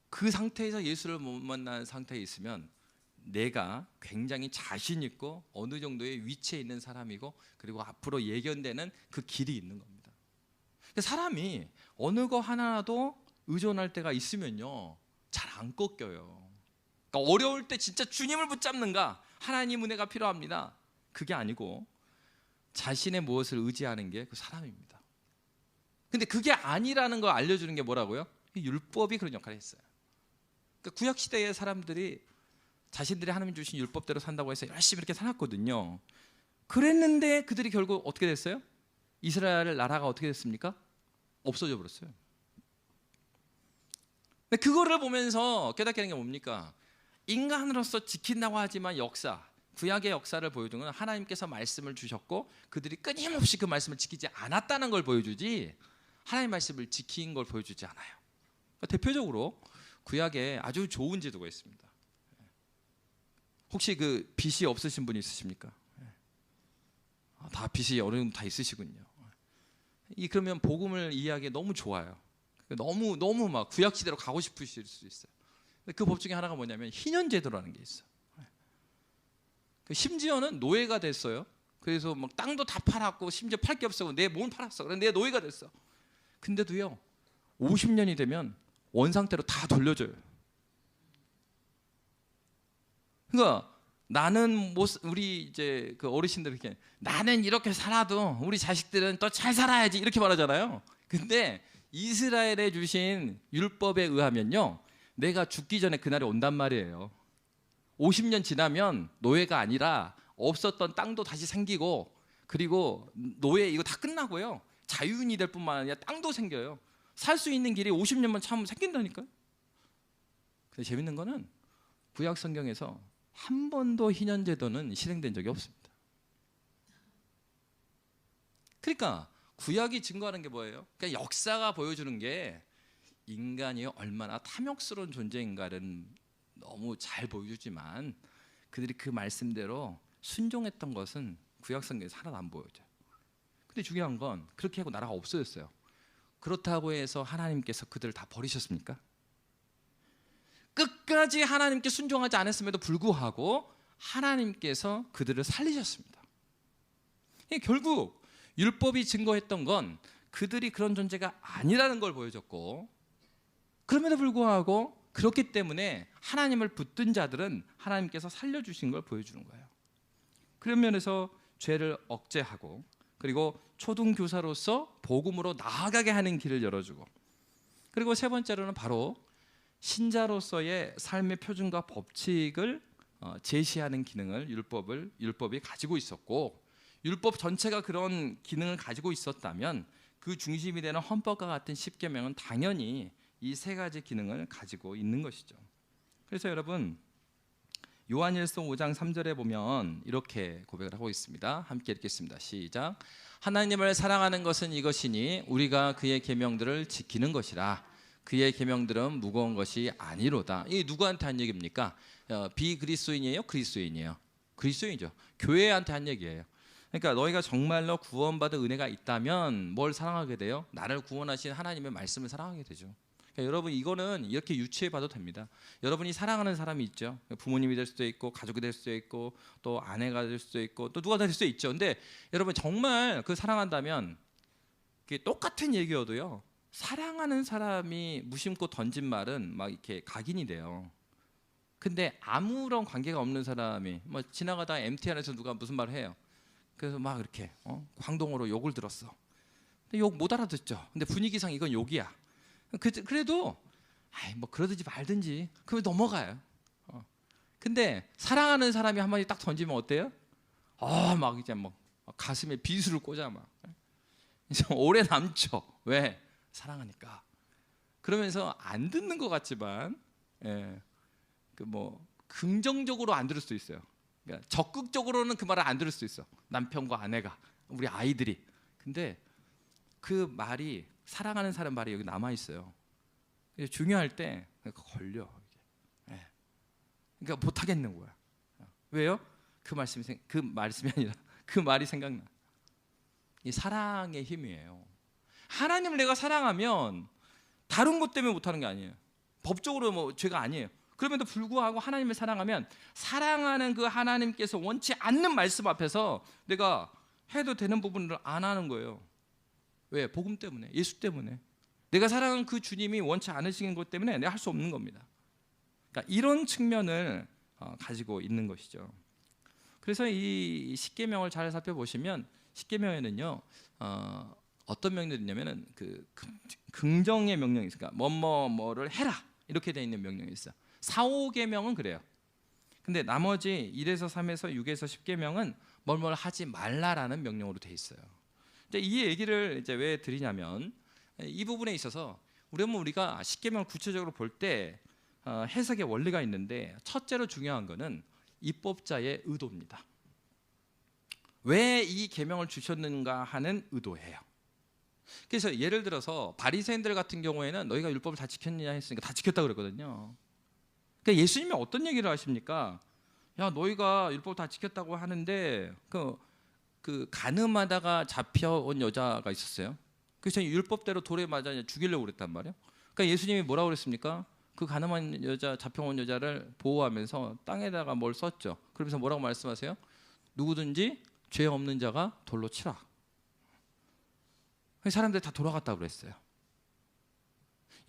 그 상태에서 예수를 못 만난 상태에 있으면 내가 굉장히 자신 있고 어느 정도의 위치에 있는 사람이고 그리고 앞으로 예견되는 그 길이 있는 겁니다. 사람이 어느 거 하나라도 의존할 때가 있으면요 잘 안 꺾여요. 그러니까 어려울 때 진짜 주님을 붙잡는가 하나님 은혜가 필요합니다. 그게 아니고 자신의 무엇을 의지하는 게 그 사람입니다. 근데 그게 아니라는 걸 알려주는 게 뭐라고요? 율법이 그런 역할을 했어요. 그러니까 구약 시대의 사람들이 자신들이 하나님 주신 율법대로 산다고 해서 열심히 이렇게 살았거든요. 그랬는데 그들이 결국 어떻게 됐어요? 이스라엘 나라가 어떻게 됐습니까? 없어져 버렸어요. 근데 그거를 보면서 깨닫게 되는 게 뭡니까? 인간으로서 지킨다고 하지만 역사, 구약의 역사를 보여주는 건 하나님께서 말씀을 주셨고 그들이 끊임없이 그 말씀을 지키지 않았다는 걸 보여주지 하나님 말씀을 지킨 걸 보여주지 않아요. 대표적으로 구약에 아주 좋은 제도가 있습니다. 혹시 그 빚이 없으신 분이 있으십니까? 다 빚이 어느 정도 다 있으시군요. 그러면 복음을 이해하기 너무 좋아요. 너무 막 구약 시대로 가고 싶으실 수 있어요. 그 법 중에 하나가 뭐냐면 희년제도라는 게 있어요. 심지어는 노예가 됐어요. 그래서 막 땅도 다 팔았고 심지어 팔 게 없어 내 몸을 팔았어. 그래서 내 노예가 됐어. 근데도요 50년이 되면 원상태로 다 돌려줘요. 그러니까 나는 우리 이제 그 어르신들 이렇게 나는 이렇게 살아도 우리 자식들은 또 잘 살아야지 이렇게 말하잖아요. 근데 이스라엘에 주신 율법에 의하면요 내가 죽기 전에 그날이 온단 말이에요. 50년 지나면 노예가 아니라 없었던 땅도 다시 생기고 그리고 노예 이거 다 끝나고요 자유인이 될 뿐만 아니라 땅도 생겨요. 살 수 있는 길이 50년만 참으면 생긴다니까요. 근데 재밌는 거는 구약 성경에서 한 번도 희년제도는 실행된 적이 없습니다. 그러니까 구약이 증거하는 게 뭐예요? 그러니까 역사가 보여주는 게 인간이 얼마나 탐욕스러운 존재인가를 너무 잘 보여주지만 그들이 그 말씀대로 순종했던 것은 구약 성경에서 하나도 안 보여줘요. 근데 중요한 건 그렇게 하고 나라가 없어졌어요. 그렇다고 해서 하나님께서 그들을 다 버리셨습니까? 끝까지 하나님께 순종하지 않았음에도 불구하고 하나님께서 그들을 살리셨습니다. 결국 율법이 증거했던 건 그들이 그런 존재가 아니라는 걸 보여줬고 그럼에도 불구하고 그렇기 때문에 하나님을 붙든 자들은 하나님께서 살려주신 걸 보여주는 거예요. 그런 면에서 죄를 억제하고 그리고 초등교사로서 복음으로 나아가게 하는 길을 열어주고 그리고 세 번째로는 바로 신자로서의 삶의 표준과 법칙을 제시하는 기능을 율법이 가지고 있었고 율법 전체가 그런 기능을 가지고 있었다면 그 중심이 되는 헌법과 같은 십계명은 당연히 이 세 가지 기능을 가지고 있는 것이죠. 그래서 여러분 요한일서 5장 3절에 보면 이렇게 고백을 하고 있습니다. 함께 읽겠습니다. 시작. 하나님을 사랑하는 것은 이것이니 우리가 그의 계명들을 지키는 것이라. 그의 계명들은 무거운 것이 아니로다. 이게 누구한테 한 얘기입니까? 비그리스도인이에요? 그리스도인이에요? 그리스도인이죠. 교회한테 한 얘기예요. 그러니까 너희가 정말로 구원받은 은혜가 있다면 뭘 사랑하게 돼요? 나를 구원하신 하나님의 말씀을 사랑하게 되죠. 그러니까 여러분 이거는 이렇게 유추해 봐도 됩니다. 여러분이 사랑하는 사람이 있죠. 부모님이 될 수도 있고 가족이 될 수도 있고 또 아내가 될 수도 있고 또 누가 될 수도 있죠. 근데 여러분 정말 그 사랑한다면 그게 똑같은 얘기여도요. 사랑하는 사람이 무심코 던진 말은 막 이렇게 각인이 돼요. 근데 아무런 관계가 없는 사람이 뭐 지나가다 MT 안에서 누가 무슨 말을 해요. 그래서 막 이렇게 광동어로 욕을 들었어. 욕 못 알아듣죠. 근데 분위기상 이건 욕이야. 그래도 뭐 그러든지 말든지 그러면 넘어가요. 근데 사랑하는 사람이 한마디 딱 던지면 어때요? 막 이제 뭐 가슴에 비수를 꽂아 막 이제 오래 남죠. 왜? 사랑하니까. 그러면서 안 듣는 것 같지만, 그 뭐 긍정적으로 안 들을 수도 있어요. 그러니까 적극적으로는 그 말을 안 들을 수도 있어. 남편과 아내가, 우리 아이들이. 근데 그 말이 사랑하는 사람 말이 여기 남아 있어요. 중요할 때 걸려. 그러니까 못 하겠는 거야. 왜요? 그 말씀이 아니라 그 말이 생각나. 이 사랑의 힘이에요. 하나님을 내가 사랑하면 다른 것 때문에 못 하는 게 아니에요. 법적으로 뭐 죄가 아니에요. 그럼에도 불구하고 하나님을 사랑하면 사랑하는 그 하나님께서 원치 않는 말씀 앞에서 내가 해도 되는 부분을 안 하는 거예요. 왜? 복음 때문에, 예수 때문에. 내가 사랑하는 그 주님이 원치 않으시는 것 때문에 내가 할 수 없는 겁니다. 그러니까 이런 측면을 가지고 있는 것이죠. 그래서 이 십계명을 잘 살펴보시면 십계명에는요 어떤 명령이 있냐면은 그 긍정의 명령이 있으니까 뭐를 해라 이렇게 되어 있는 명령이 있어요. 4, 5계명은 그래요. 근데 나머지 1에서 3에서 6에서 10계명은 뭘 하지 말라라는 명령으로 되어 있어요. 이제 이 얘기를 이제 왜 드리냐면 이 부분에 있어서 우리가 십계명을 구체적으로 볼 때 해석의 원리가 있는데 첫째로 중요한 것은 입법자의 의도입니다. 왜 이 계명을 주셨는가 하는 의도예요. 그래서 예를 들어서 바리새인들 같은 경우에는 너희가 율법을 다 지켰느냐 했으니까 다 지켰다고 그랬거든요. 그러니까 예수님이 어떤 얘기를 하십니까? 야, 너희가 율법 다 지켰다고 하는데 그 간음하다가 잡혀온 여자가 있었어요. 그래서 율법대로 돌에 맞아 죽이려고 그랬단 말이에요. 그러니까 예수님이 뭐라고 그랬습니까? 그 간음한 여자, 잡혀온 여자를 보호하면서 땅에다가 뭘 썼죠. 그러면서 뭐라고 말씀하세요? 누구든지 죄 없는 자가 돌로 치라. 사람들이 다 돌아갔다고 그랬어요.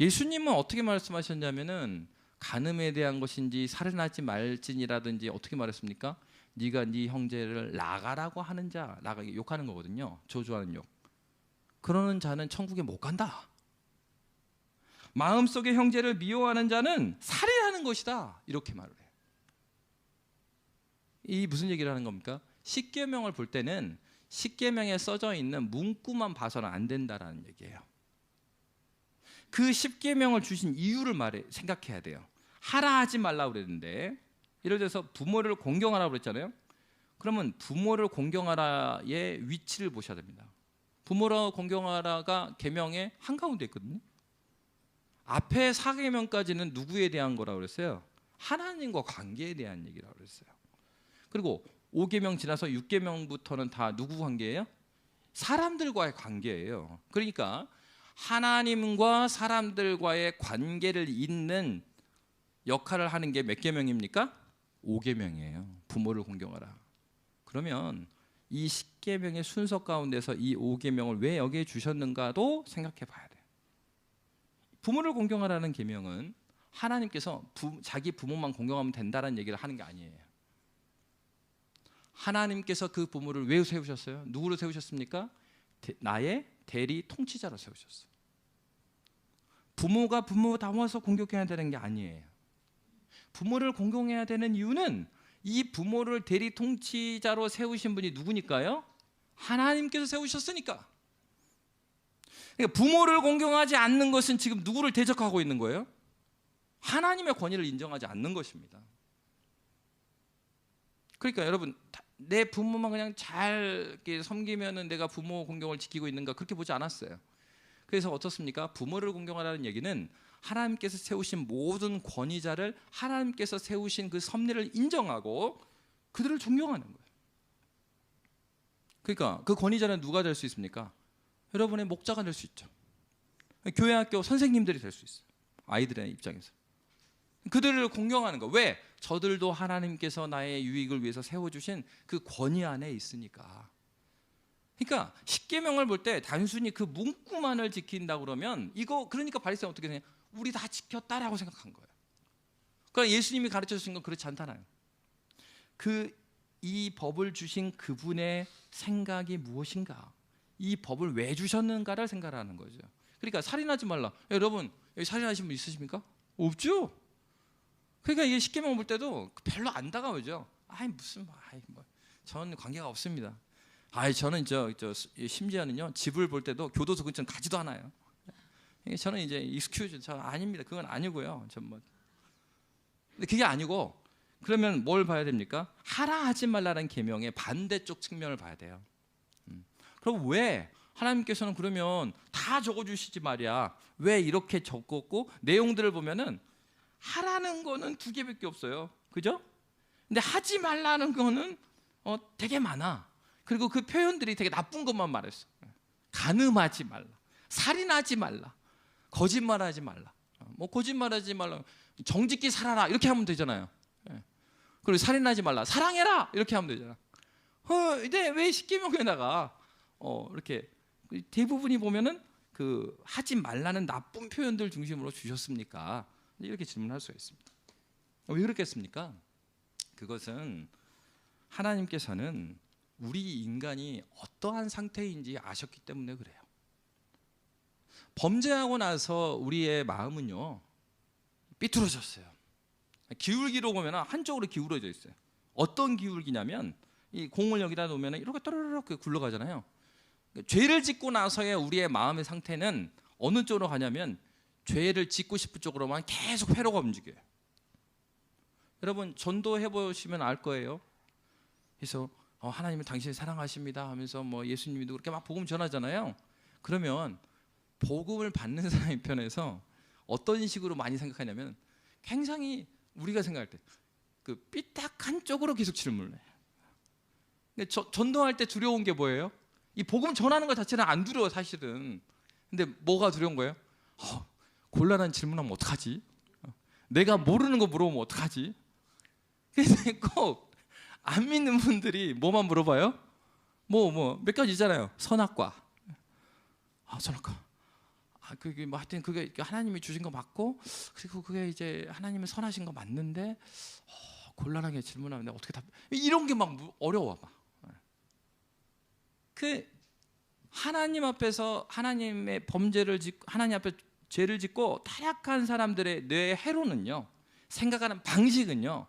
예수님은 어떻게 말씀하셨냐면은 간음에 대한 것인지 살인하지 말지니라든지 어떻게 말했습니까? 네가 네 형제를 나가라고 하는 자, 욕하는 거거든요. 저주하는 욕. 그러는 자는 천국에 못 간다. 마음속에 형제를 미워하는 자는 살인하는 것이다. 이렇게 말을 해요. 이 무슨 얘기를 하는 겁니까? 십계명을 볼 때는 십계명에 써져 있는 문구만 봐서는 안 된다라는 얘기예요. 그 십계명을 주신 이유를 생각해야 돼요. 하라 하지 말라고 그랬는데 예를 들어서 부모를 공경하라고 그랬잖아요. 그러면 부모를 공경하라의 위치를 보셔야 됩니다. 부모를 공경하라가 계명의 한가운데 있거든요. 앞에 4계명까지는 누구에 대한 거라고 그랬어요? 하나님과 관계에 대한 얘기라고 그랬어요. 그리고 5계명 지나서 6계명부터는 다 누구 관계예요? 사람들과의 관계예요. 그러니까 하나님과 사람들과의 관계를 잇는 역할을 하는 게 몇 계명입니까? 5계명이에요. 부모를 공경하라. 그러면 이 10계명의 순서 가운데서 이 5계명을 왜 여기에 주셨는가도 생각해 봐야 돼요. 부모를 공경하라는 계명은 하나님께서 자기 부모만 공경하면 된다는 얘기를 하는 게 아니에요. 하나님께서 그 부모를 왜 세우셨어요? 누구로 세우셨습니까? 나의 대리 통치자로 세우셨어요. 부모가 부모다워서 공경해야 되는 게 아니에요. 부모를 공경해야 되는 이유는 이 부모를 대리 통치자로 세우신 분이 누구니까요? 하나님께서 세우셨으니까. 그러니까 부모를 공경하지 않는 것은 지금 누구를 대적하고 있는 거예요? 하나님의 권위를 인정하지 않는 것입니다. 그러니까 여러분, 내 부모만 그냥 잘 섬기면은 내가 부모 공경을 지키고 있는가 그렇게 보지 않았어요. 그래서 어떻습니까? 부모를 공경하라는 얘기는 하나님께서 세우신 모든 권위자를 하나님께서 세우신 그 섭리를 인정하고 그들을 존경하는 거예요. 그러니까 그 권위자는 누가 될 수 있습니까? 여러분의 목자가 될 수 있죠. 교회 학교 선생님들이 될 수 있어요. 아이들의 입장에서. 그들을 공경하는 거. 왜? 저들도 하나님께서 나의 유익을 위해서 세워주신 그 권위 안에 있으니까. 그러니까 십계명을 볼 때 단순히 그 문구만을 지킨다 그러면 그러니까 바리새인은 어떻게 되냐? 우리 다 지켰다라고 생각한 거예요. 그러니까 예수님이 가르쳐 주신 건 그렇지 않잖아요. 이 법을 주신 그분의 생각이 무엇인가? 이 법을 왜 주셨는가를 생각하는 거죠. 그러니까 살인하지 말라. 여러분 여기 살인하신 분 있으십니까? 없죠. 그러니까 이게 십계명 볼 때도 별로 안 다가오죠. 아이 무슨 뭐 저는 관계가 없습니다. 저는 심지어는요 집을 볼 때도 교도소 근처는 가지도 않아요. 저는 이제 익스큐즈 저 아닙니다. 그건 아니고요. 전 뭐. 근데 그게 아니고 그러면 뭘 봐야 됩니까? 하라 하지 말라는 계명의 반대쪽 측면을 봐야 돼요. 그럼 왜 하나님께서는 그러면 다 적어주시지 말이야? 왜 이렇게 적었고 내용들을 보면은 하라는 거는 2개밖에 없어요. 그죠? 근데 하지 말라는 거는 되게 많아. 그리고 그 표현들이 되게 나쁜 것만 말했어. 간음하지 말라, 살인하지 말라, 거짓말하지 말라. 뭐 거짓말하지 말라, 정직히 살아라 이렇게 하면 되잖아요. 그리고 살인하지 말라, 사랑해라 이렇게 하면 되잖아. 근데 왜 십계명에다가 이렇게 대부분이 보면은 그 하지 말라는 나쁜 표현들 중심으로 주셨습니까? 이렇게 질문할 수가 있습니다. 왜 그렇겠습니까? 그것은 하나님께서는 우리 인간이 어떠한 상태인지 아셨기 때문에 그래요. 범죄하고 나서 우리의 마음은요 삐뚤어졌어요. 기울기로 보면 한쪽으로 기울어져 있어요. 어떤 기울기냐면 이 공을 여기다 놓으면 이렇게 또르륵 굴러가잖아요. 죄를 짓고 나서의 우리의 마음의 상태는 어느 쪽으로 가냐면 죄를 짓고 싶은 쪽으로만 계속 회로가 움직여요. 여러분 전도해 보시면 알 거예요. 그래서 하나님은 당신을 사랑하십니다 하면서 뭐 예수님도 그렇게 막 복음 전하잖아요. 그러면 복음을 받는 사람 입장에서 어떤 식으로 많이 생각하냐면 굉장히 우리가 생각할 때 그 삐딱한 쪽으로 계속 질문을 해요. 전도할 때 두려운 게 뭐예요? 이 복음 전하는 것 자체는 안 두려워 사실은. 근데 뭐가 두려운 거예요? 곤란한 질문하면 어떡하지? 내가 모르는 거 물어보면 어떡하지? 그래서 꼭 안 믿는 분들이 뭐만 물어봐요? 몇 가지 있잖아요. 선악과. 선악과. 그게 뭐 하여튼 그게 하나님이 주신 거 맞고 그리고 그게 이제 하나님은 선하신 거 맞는데 곤란하게 질문하면 내가 어떻게 답? 이런 게 막 어려워 막. 그 하나님 앞에서 하나님의 범죄를 짓고 하나님 앞에 죄를 짓고 타락한 사람들의 뇌의 회로는요, 생각하는 방식은요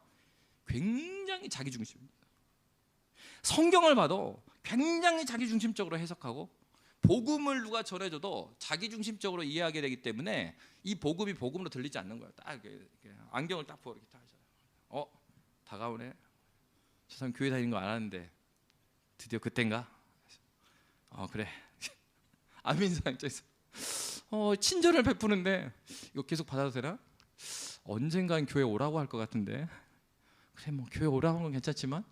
굉장히 자기중심입니다. 성경을 봐도 굉장히 자기중심적으로 해석하고 복음을 누가 전해줘도 자기중심적으로 이해하게 되기 때문에 이 복음이 복음으로 들리지 않는 거예요. 딱 이렇게 안경을 딱 보고 이렇게 딱 하잖아요. 다가오네. 저 사람 교회 다니는 거 안 하는데 드디어 그땐가? 그래. 안 믿는 사람 입장에서 친절을 베푸는데 이거 계속 받아도 되나? 언젠간 교회 오라고 할 것 같은데. 그래 뭐 교회 오라고 하는 건 괜찮지만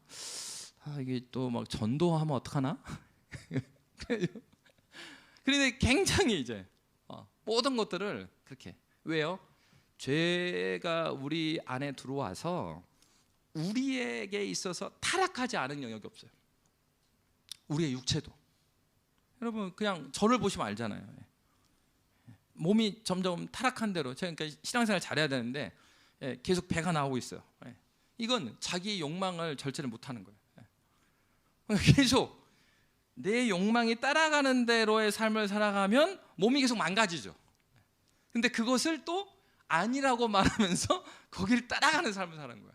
이게 또 막 전도하면 어떡하나? 그런데 굉장히 이제 모든 것들을 그렇게. 왜요? 죄가 우리 안에 들어와서 우리에게 있어서 타락하지 않은 영역이 없어요. 우리의 육체도. 여러분 그냥 저를 보시면 알잖아요. 몸이 점점 타락한 대로 제가 그러니까 신앙생활 잘해야 되는데 계속 배가 나오고 있어요. 이건 자기 욕망을 절제를 못하는 거예요. 계속 내 욕망이 따라가는 대로의 삶을 살아가면 몸이 계속 망가지죠. 근데 그것을 또 아니라고 말하면서 거기를 따라가는 삶을 사는 거예요.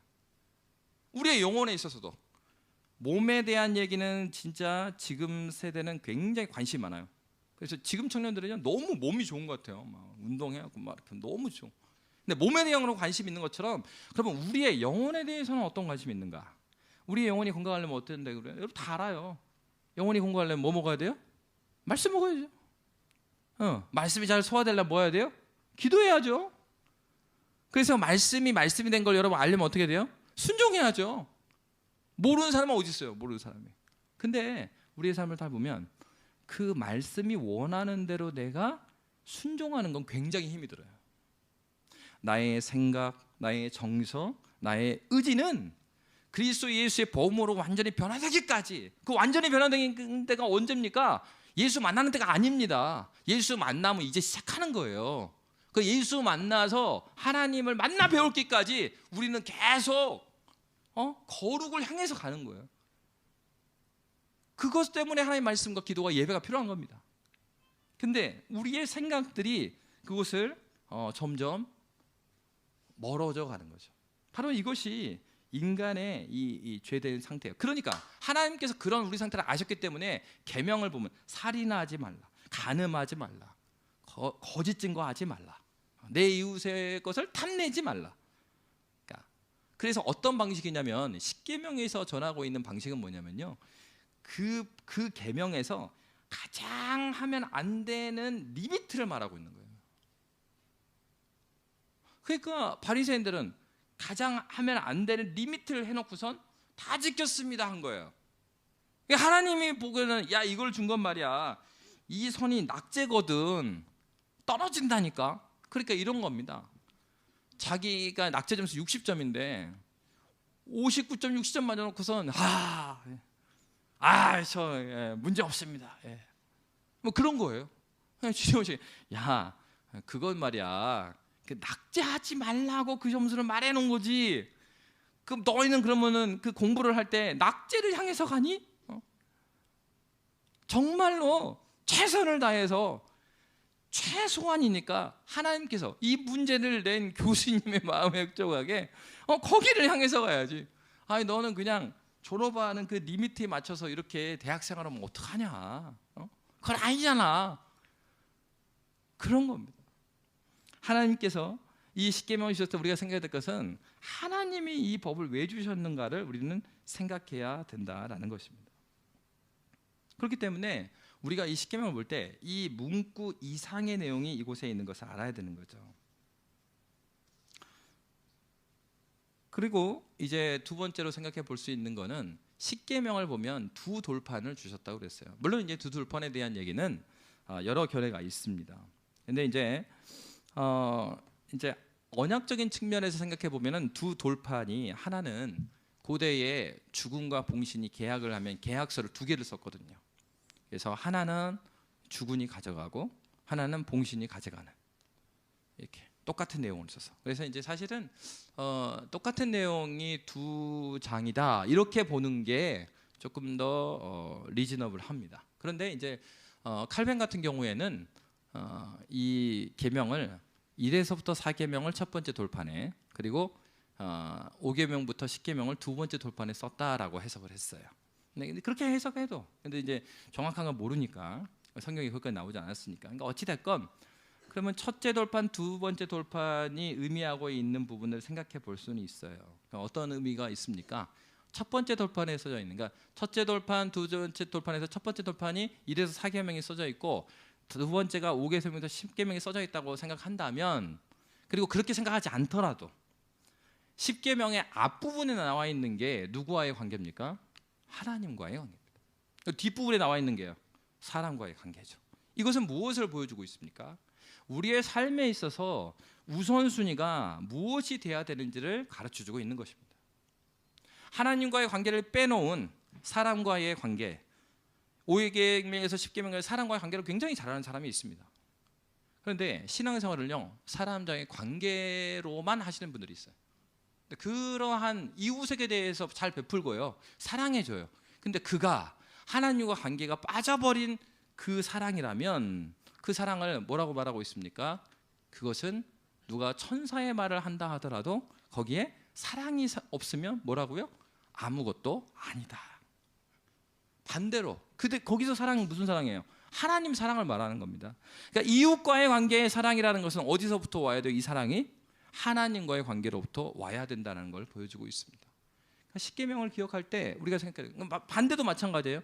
우리의 영혼에 있어서도 몸에 대한 얘기는 진짜 지금 세대는 굉장히 관심이 많아요. 그래서 지금 청년들은요 너무 몸이 좋은 것 같아요. 막 운동해갖고 막 이렇게 너무 좋은. 근데 몸에 대한 관심이 있는 것처럼 그러면 우리의 영혼에 대해서는 어떤 관심이 있는가? 우리의 영혼이 건강하려면 어떻게 그래요? 여러분 다 알아요. 영혼이 건강하려면 뭐 먹어야 돼요? 말씀 먹어야죠. 말씀이 잘 소화되려면 뭐 해야 돼요? 기도해야죠. 그래서 말씀이 된 걸 여러분 알려면 어떻게 돼요? 순종해야죠. 모르는 사람은 어디 있어요? 모르는 사람이. 근데 우리의 삶을 다 보면 그 말씀이 원하는 대로 내가 순종하는 건 굉장히 힘이 들어요. 나의 생각, 나의 정서, 나의 의지는 그리스도 예수의 복음으로 완전히 변화되기까지. 그 완전히 변화된 때가 언제입니까? 예수 만나는 때가 아닙니다. 예수 만나면 이제 시작하는 거예요. 그 예수 만나서 하나님을 만나 배울기까지 우리는 계속 거룩을 향해서 가는 거예요. 그것 때문에 하나님의 말씀과 기도가 예배가 필요한 겁니다. 근데 우리의 생각들이 그것을 점점 멀어져 가는 거죠. 바로 이것이 인간의 이 죄된 상태예요. 그러니까 하나님께서 그런 우리 상태를 아셨기 때문에 계명을 보면 살인하지 말라, 간음하지 말라, 거짓 증거하지 말라, 내 이웃의 것을 탐내지 말라. 그래서 어떤 방식이냐면 십계명에서 전하고 있는 방식은 뭐냐면요, 그 계명에서 가장 하면 안 되는 리미트를 말하고 있는 거예요. 그러니까 바리새인들은 가장 하면 안 되는 리미트를 해놓고선 다 지켰습니다 한 거예요. 하나님이 보기에는 야, 이걸 준 건 말이야, 이 선이 낙제거든, 떨어진다니까. 그러니까 이런 겁니다. 자기가 낙제 점수 60점인데 59점 60점 맞아놓고선 문제 없습니다. 뭐 그런 거예요. 야, 그건 말이야, 낙제하지 말라고 그 점수를 말해놓은 거지. 그럼 너희는 그러면은 그 공부를 할 때 낙제를 향해서 가니? 정말로 최선을 다해서 최소한이니까 하나님께서 이 문제를 낸 교수님의 마음에 흡족하게 거기를 향해서 가야지. 아니, 너는 그냥 졸업하는 그 리미트에 맞춰서 이렇게 대학생활하면 어떡하냐? 그건 아니잖아. 그런 겁니다. 하나님께서 이 십계명을 주셨을 때 우리가 생각해야 될 것은 하나님이 이 법을 왜 주셨는가를 우리는 생각해야 된다라는 것입니다. 그렇기 때문에 우리가 이 십계명을 볼 때 이 문구 이상의 내용이 이곳에 있는 것을 알아야 되는 거죠. 그리고 이제 두 번째로 생각해 볼 수 있는 거는 십계명을 보면 두 돌판을 주셨다고 그랬어요. 물론 이제 두 돌판에 대한 얘기는 여러 견해가 있습니다. 근데 이제 언약적인 측면에서 생각해 보면은 두 돌판이, 하나는 고대에 죽음과 봉신이 계약을 하면 계약서를 두 개를 썼거든요. 그래서 하나는 주군이 가져가고 하나는 봉신이 가져가는, 이렇게 똑같은 내용을 써서. 그래서 이제 사실은 똑같은 내용이 두 장이다 이렇게 보는 게 조금 더 리즈너블합니다. 그런데 이제 칼빈 같은 경우에는 이 계명을 1에서부터 4계명을 첫 번째 돌판에, 그리고 5계명부터 10계명을 두 번째 돌판에 썼다라고 해석을 했어요. 근데 그렇게 해석해도, 근데 이제 정확한 건 모르니까, 성경이 거기까지 나오지 않았으니까. 그러니까 어찌 됐건 그러면 첫째 돌판, 두 번째 돌판이 의미하고 있는 부분을 생각해 볼 수는 있어요. 그러니까 어떤 의미가 있습니까? 첫 번째 돌판에 써져 있는, 그러니까 첫째 돌판, 두 번째 돌판에서 첫 번째 돌판이 1에서 4계명이 써져 있고 두 번째가 5계명에서 10계명이 써져 있다고 생각한다면, 그리고 그렇게 생각하지 않더라도 10계명의 앞부분에 나와 있는 게 누구와의 관계입니까? 하나님과의 관계입니다. 뒷부분에 나와 있는 게요, 사람과의 관계죠. 이것은 무엇을 보여주고 있습니까? 우리의 삶에 있어서 우선순위가 무엇이 돼야 되는지를 가르쳐주고 있는 것입니다. 하나님과의 관계를 빼놓은 사람과의 관계, 5계명에서 10계명의 사람과의 관계를 굉장히 잘하는 사람이 있습니다. 그런데 신앙생활을요, 사람과의 관계로만 하시는 분들이 있어요. 그러한 이웃에게 대해서 잘 베풀고요, 사랑해줘요. 근데 그가 하나님과 관계가 빠져버린 그 사랑이라면 그 사랑을 뭐라고 말하고 있습니까? 그것은 누가 천사의 말을 한다 하더라도 거기에 사랑이 없으면 뭐라고요? 아무것도 아니다. 반대로 거기서 사랑은 무슨 사랑이에요? 하나님 사랑을 말하는 겁니다. 그러니까 이웃과의 관계의 사랑이라는 것은 어디서부터 와야 돼요? 이 사랑이 하나님과의 관계로부터 와야 된다는 걸 보여주고 있습니다. 그러니까 십계명을 기억할 때 우리가 생각해야 돼요. 반대도 마찬가지예요.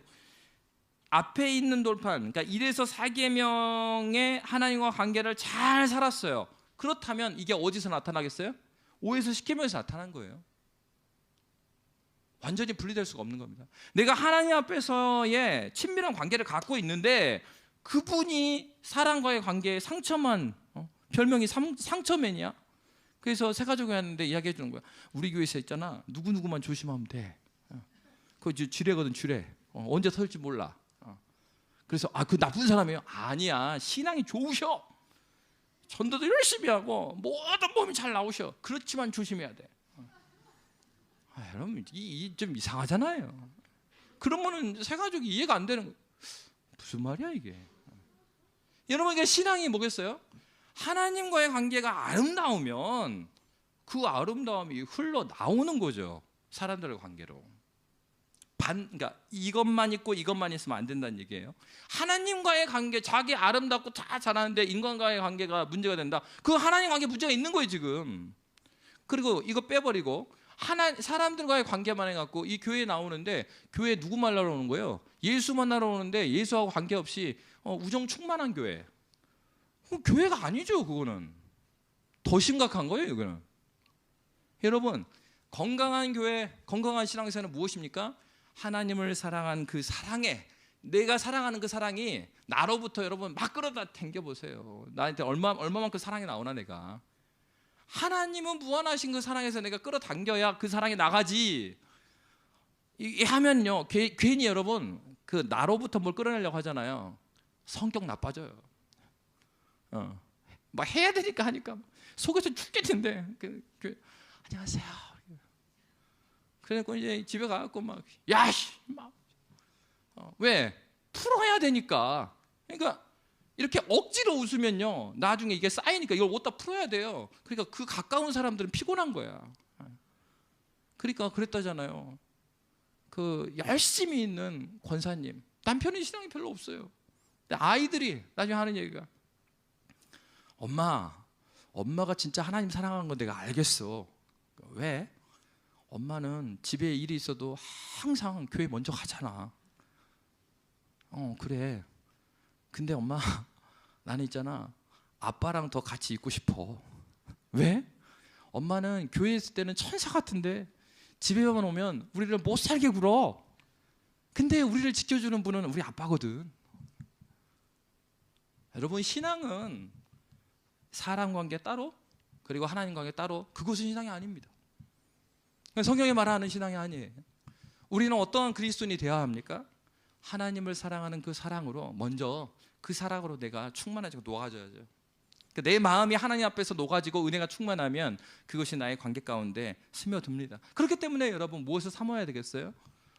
앞에 있는 돌판, 그러니까 1에서 4계명의 하나님과 관계를 잘 살았어요. 그렇다면 이게 어디서 나타나겠어요? 5에서 10계명에서 나타난 거예요. 완전히 분리될 수가 없는 겁니다. 내가 하나님 앞에서의 친밀한 관계를 갖고 있는데 그분이 사람과의 관계에 상처만, 별명이 상처맨이야. 그래서 새 가족이 왔는데 이야기해 주는 거야. 우리 교회에서 있잖아, 누구누구만 조심하면 돼. 그거 쥐레거든, 쥐레. 언제 터질지 몰라. 그래서 그 나쁜 사람이에요? 아니야, 신앙이 좋으셔. 전도도 열심히 하고 모든 몸이 잘 나오셔. 그렇지만 조심해야 돼. 여러분, 좀 이상하잖아요. 그러면은 새 가족이 이해가 안 되는 거예요. 무슨 말이야 이게? 여러분, 이게 신앙이 뭐겠어요? 하나님과의 관계가 아름다우면 그 아름다움이 흘러 나오는 거죠. 사람들의 관계로. 그러니까 이것만 있고 이것만 있으면 안 된다는 얘기예요. 하나님과의 관계, 자기 아름답고 다 잘하는데 인간과의 관계가 문제가 된다. 그 하나님 관계 문제가 있는 거예요 지금. 그리고 이거 빼버리고 사람들과의 관계만 해갖고 이 교회에 나오는데 교회 누구 만나러 오는 거예요? 예수 만나러 오는데 예수하고 관계없이 우정 충만한 교회. 교회가 아니죠. 그거는 더 심각한 거예요. 이거는. 여러분, 건강한 교회, 건강한 신앙생활은 무엇입니까? 하나님을 사랑한 그 사랑에, 내가 사랑하는 그 사랑이 나로부터 여러분 막 끌어다 당겨보세요. 나한테 얼마만큼 사랑이 나오나. 내가 하나님은 무한하신 그 사랑에서 내가 끌어당겨야 그 사랑이 나가지. 이 하면요 괜히 여러분 그 나로부터 뭘 끌어내려고 하잖아요. 성격 나빠져요. 막 해야 되니까 하니까 속에서 죽겠는데 안녕하세요. 그래갖고 이제 집에 가갖고 막 야씨 막 왜? 풀어야 되니까. 그러니까 이렇게 억지로 웃으면요 나중에 이게 쌓이니까 이걸 어디다 풀어야 돼요. 그러니까 그 가까운 사람들은 피곤한 거야. 그러니까 그랬다잖아요. 그 열심히 있는 권사님, 남편이 신앙이 별로 없어요. 근데 아이들이 나중에 하는 얘기가, 엄마가 진짜 하나님 사랑하는 건 내가 알겠어. 왜? 엄마는 집에 일이 있어도 항상 교회 먼저 가잖아. 그래. 근데 엄마, 나는 있잖아, 아빠랑 더 같이 있고 싶어. 왜? 엄마는 교회에 있을 때는 천사 같은데 집에만 오면 우리를 못 살게 굴어. 근데 우리를 지켜주는 분은 우리 아빠거든. 여러분, 신앙은 사람 관계 따로, 그리고 하나님 관계 따로, 그것은 신앙이 아닙니다. 성경에 말하는 신앙이 아니에요. 우리는 어떠한 그리스도인이 되어야 합니까? 하나님을 사랑하는 그 사랑으로, 먼저 그 사랑으로 내가 충만해지고 녹아져야죠. 내 마음이 하나님 앞에서 녹아지고 은혜가 충만하면 그것이 나의 관계 가운데 스며듭니다. 그렇기 때문에 여러분, 무엇을 사모해야 되겠어요?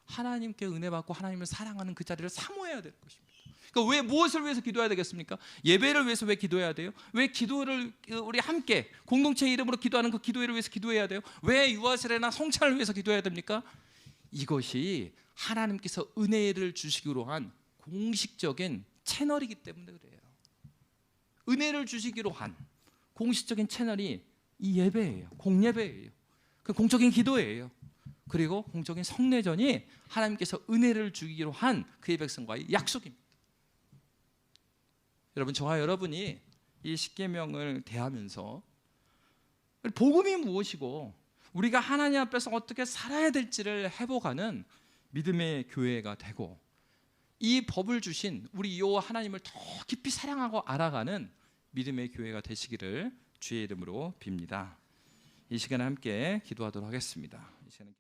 하나님께 은혜 받고 하나님을 사랑하는 그 자리를 사모해야 될 것입니다. 그러니까 왜, 무엇을 위해서 기도해야 되겠습니까? 예배를 위해서 왜 기도해야 돼요? 왜 기도를 우리 함께 공동체 이름으로 기도하는 그 기도회를 위해서 기도해야 돼요? 왜 유아세례나 성찬을 위해서 기도해야 됩니까? 이것이 하나님께서 은혜를 주시기로 한 공식적인 채널이기 때문에 그래요. 은혜를 주시기로 한 공식적인 채널이 이 예배예요. 공예배예요. 그 공적인 기도예요. 그리고 공적인 성례전이 하나님께서 은혜를 주기로 한 그의 백성과의 약속입니다. 여러분, 저와 여러분이 이 십계명을 대하면서 복음이 무엇이고 우리가 하나님 앞에서 어떻게 살아야 될지를 회복하는 믿음의 교회가 되고, 이 법을 주신 우리 여호와 하나님을 더 깊이 사랑하고 알아가는 믿음의 교회가 되시기를 주의 이름으로 빕니다. 이 시간에 함께 기도하도록 하겠습니다. 이 시간에